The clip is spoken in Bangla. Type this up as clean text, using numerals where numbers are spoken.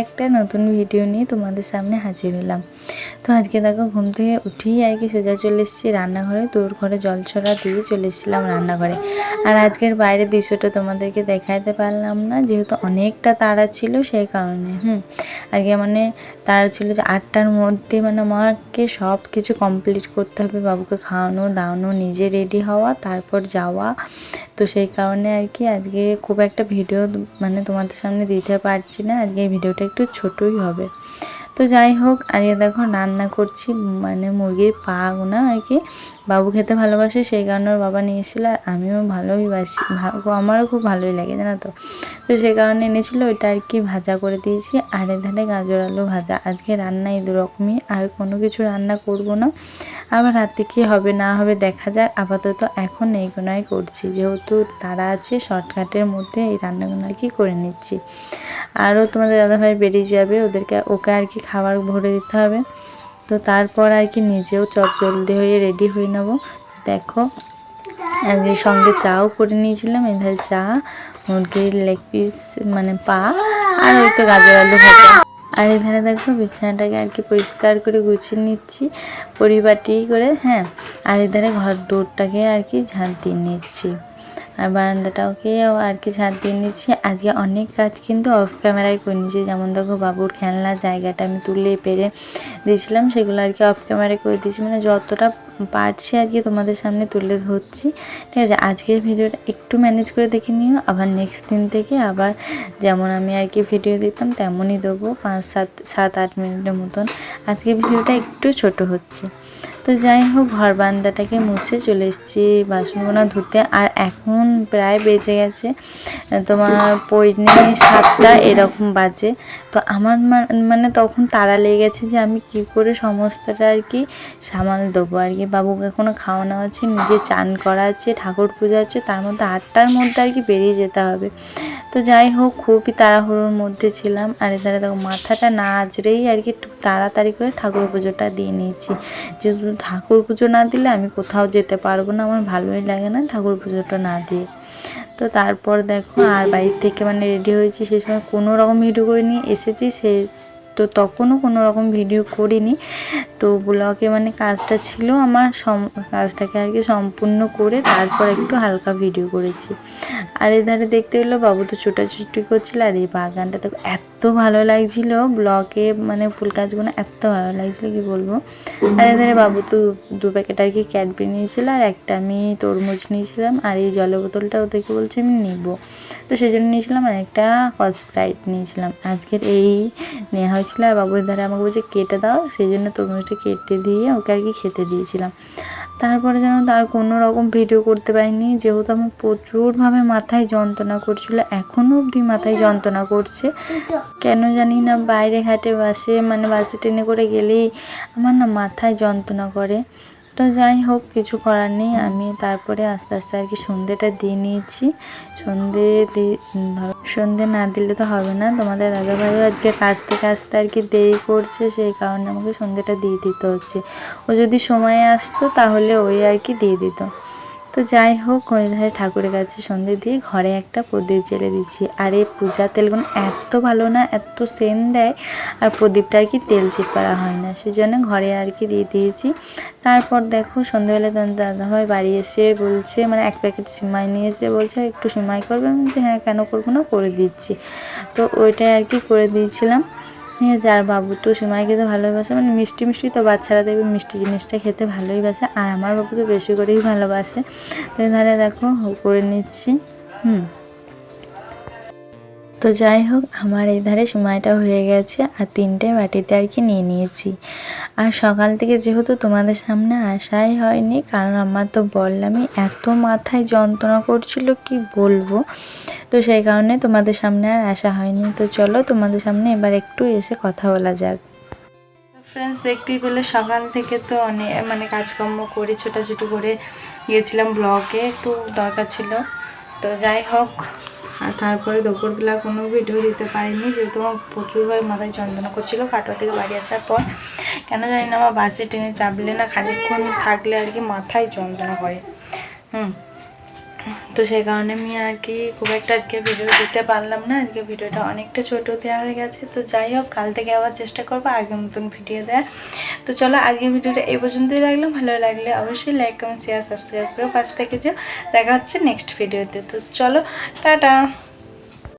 একটা নতুন ভিডিও নিয়ে তোমাদের সামনে হাজির হলাম। তো আজকে দেখো ঘুম থেকে উঠেই আর কি সোজা চলে এসেছি রান্নাঘরে। তোর ঘরে জল ছড়া দিয়ে চলে এসেছিলাম রান্নাঘরে। আর আজকের বাইরের দৃশ্যটা তোমাদেরকে দেখাতে পারলাম না, যেহেতু অনেকটা তাড়া ছিল সেই কারণে। আজকে মানে তাড়া ছিল যে 8টার মধ্যে মানে আমাকে সব কিছু কমপ্লিট করতে হবে, বাবুকে খাওয়ানো দাওয়ানো, নিজে রেডি হওয়া, তারপর যাওয়া। তো সেই কারণে আর কি আজকে খুব একটা ভিডিও মানে তোমাদের সামনে দিতে পারছি না। আজকে ভিডিওটা একটু ছোটই হবে। তো যাই হোক, আজকে দেখো রান্না করছি মানে মুরগির পা গোনা আর কি। বাবু খেতে ভালোবাসে সেই কারণে ওর বাবা নিয়ে এসেছিলো, আর আমিও ভালোই বাসি, আমারও খুব ভালোই লাগে জানো তো। তো সেই কারণে এনেছিলো, ওইটা আর কি ভাজা করে দিয়েছি। আর এধারে গাজর আলু ভাজা। আজকে রান্না এই দুরকমই, আর কোনো কিছু রান্না করব না। আবার রাতে কী হবে না হবে দেখা যায়। আপাতত এখন এইগুলোই করছি, যেহেতু তারা আছে শর্টকাটের মধ্যে এই রান্নাগুলো আর কি করে নিচ্ছি। আরও তোমাদের দাদাভাই বেরিয়ে যাবে, ওকে আর কি খাবার ভরে দিতে হবে। তো তারপর আর কি নিজেও জলদি হয়ে রেডি হয়ে নেব। দেখো এর সঙ্গে চাও করে নিয়েছিলাম, এধারে চা, মুরগির লেগ পিস মানে পা, আর ওই তো গাজর আলু ভাজা। আর এখানে দেখো বিছানাটাকে আর কি পরিষ্কার করে গুছিয়ে নিচ্ছি পরিপাটি করে। আর এধারে ঘর দৌড়টাকে আর কি ঝাঁট দিয়ে নিচ্ছি, আর বারান্দাটাকেও আর কি ঝাঁট দিয়ে নিচ্ছি। আজকে অনেক কাজ কিন্তু অফ ক্যামেরায় করে নিয়েছি। যেমন দেখো বাবুর খেলনার জায়গাটা আমি তুলে পেরে দিয়েছিলাম, সেগুলো আর কি অফ ক্যামেরায় করে দিয়েছি, মানে যতটা পারছি আর কি তোমাদের সামনে তুলে ধরছি। ঠিক আছে, আজকের ভিডিওটা একটু ম্যানেজ করে দেখে নিও। আবার নেক্সট দিন থেকে আবার যেমন আমি আর কি ভিডিও দিতাম তেমনই দেবো, 5-7-8 মিনিটের মতন। আজকে ভিডিওটা একটু ছোট হচ্ছে। তো যাই হোক, ঘর বারান্দাটাকে মুছে চলে এসেছি বাসনগুলো ধুতে। আর এখন প্রায় বেজে গেছে তোমার 7:45 এরকম বাজে। তো আমার মানে তখন তাড়া লেগে গেছে যে আমি কি করে সমস্তটা আর কি সামাল দেবো আর কি। বাবুকে এখনও খাওয়ানো আছে, নিজে চান করা আছে, ঠাকুর পূজা হচ্ছে, তার মধ্যে 8টার মধ্যে আর কি বেরিয়ে যেতে হবে। তো যাই হোক, খুবই তাড়াহুড়োর মধ্যে ছিলাম। আর এধারে দেখো মাথাটা না আঁচড়েই আর কি তাড়াতাড়ি করে ঠাকুর পুজোটা দিয়ে নিয়েছি, যেহেতু ঠাকুর পুজো না দিলে আমি কোথাও যেতে পারবো না, আমার ভালোই লাগে না ঠাকুর পুজোটা না দিয়ে। তো তারপর দেখো আর বাড়ির থেকে মানে রেডি হয়েছি, সেই সময় কোনো রকম ভিডিও করিনি, এসেছি সে তো তখনও কোনো রকম ভিডিও করিনি। তো ব্লগে মানে কাজটা ছিল আমার, কাজটাকে আর কি সম্পূর্ণ করে তারপর একটু হালকা ভিডিও করেছি। আর এধারে দেখতে পেলো বাবু তো ছোটাছুটি করছিল। আর এই বাগানটা তো এত ভালো লাগছিল, ব্লগে মানে ফুল গাছগুলো এত ভালো লাগছিল কি বলবো। আর এধারে বাবু তো 2 প্যাকেট আর কি ক্যাডবেরি নিয়েছিল, আর একটা আমি তরমুজ নিয়েছিলাম, আর এই জলের বোতলটা ওদেরকে বলছি আমি নিব, তো সেই জন্য নিয়েছিলাম। আর একটা স্প্রাইট নিয়েছিলাম। আজকের এই নেওয়া হয়েছিল। আর বাবুর ধারে আমাকে বলছে কেটে দাও, সেই জন্য তরমুজটা কেটে দিয়ে ওকে আর কি খেতে দিয়েছিলাম। তারপরে যেন তার কোনো রকম ভিডিও করতে পারিনি, যেহেতু আমার প্রচুরভাবে মাথায় যন্ত্রণা করছিল, এখনও অবধি মাথায় যন্ত্রণা করছে কেন জানি না। বাইরে ঘাটে বাসে মানে বাসে ট্রেনে করে গেলেই আমার না মাথায় যন্ত্রণা করে। তো যাই হোক, কিছু করার নেই। আমি তারপরে আস্তে আস্তে আর কি সন্ধ্যেটা দিয়ে নিয়েছি। সন্ধ্যে না দিলে তো হবে না, তোমাদের দাদাভাইও আজকে কাজতে আর কি দেরি করছে, সেই কারণে আমাকে সন্ধ্যেটা দিয়ে দিতে হচ্ছে। ও যদি সময়ে আসতো তাহলে ওই আর কি দিয়ে দিত। তো যাই হোক, ওই ধারে ঠাকুরের কাছে সন্ধ্যে দিয়ে ঘরে একটা প্রদীপ জ্বেলে দিচ্ছি। আর এই পূজার তেলগুলো এত ভালো না, এত সেন্ট দেয়, আর প্রদীপটা আর কি তেল চিপড়া হয় না, সেই জন্য ঘরে আর কি দিয়ে দিয়েছি। তারপর দেখো সন্ধ্যেবেলা তোমার দাদাভাই বাড়ি এসে বলছে, মানে 1 প্যাকেট সিমাই নিয়ে এসে বলছে একটু সিমাই করবে। আমি বলছি হ্যাঁ, কেন করবো না, করে দিচ্ছি। তো ওইটাই আর কি করে দিয়েছিলাম। ঠিক আছে, আর বাবু তো সিমাই খেতে ভালোবাসে, মানে মিষ্টি মিষ্টি তো বাচ্চারা দেখবে মিষ্টি জিনিসটা খেতে ভালোই বাসে, আর আমার বাবু তো বেশি করেই ভালোবাসে। তো এধারে দেখো করে নিচ্ছি। তো যাই হোক, আমার এই ধারে সিমাইটা হয়ে গেছে, আর 3টে বাটিতে আর কি নিয়ে নিয়েছি। আর সকাল থেকে যেহেতু তোমাদের সামনে আসাই হয়নি, কারণ আমার তো বললামই এত মাথায় যন্ত্রণা করছিল কি বলবো, তো সেই কারণে তোমাদের সামনে আর আসা হয়নি। তো চলো তোমাদের সামনে এবার একটু এসে কথা বলা যাক। ফ্রেন্ডস, দেখতেই পেলে সকাল থেকে তো অনেক মানে কাজকর্ম করে ছোটাছুটি করে গিয়েছিলাম, ব্লগে একটু দরকার ছিল। তো যাই হোক, আর তারপরে দুপুরবেলা কোনো ভিডিও দিতে পারিনি, যেহেতু আমার প্রচুরভাবে মাথায় যন্ত্রণা করছিলো কাটোয়া থেকে বাড়ি আসার পর। কেন জানি না, আমার বাসে ট্রেনে চাপলে না খানিকক্ষণ থাকলে আর কি মাথায় যন্ত্রণা করে। তো সেই কারণে আমি আর কি খুব একটা আজকে ভিডিও দিতে পারলাম না। আজকে ভিডিওটা অনেকটা ছোটো দেওয়া হয়ে গেছে। তো যাই হোক, কাল থেকে আবার চেষ্টা করবো আগের মতন ভিডিও দেওয়ার। তো চলো আজকের ভিডিওটা এই পর্যন্তই রাখলাম। ভালো লাগলে অবশ্যই লাইক, কমেন্ট, শেয়ার, সাবস্ক্রাইব করে পাশে থেকে যেও। দেখা হচ্ছে নেক্সট ভিডিওতে। তো চলো, টাটা।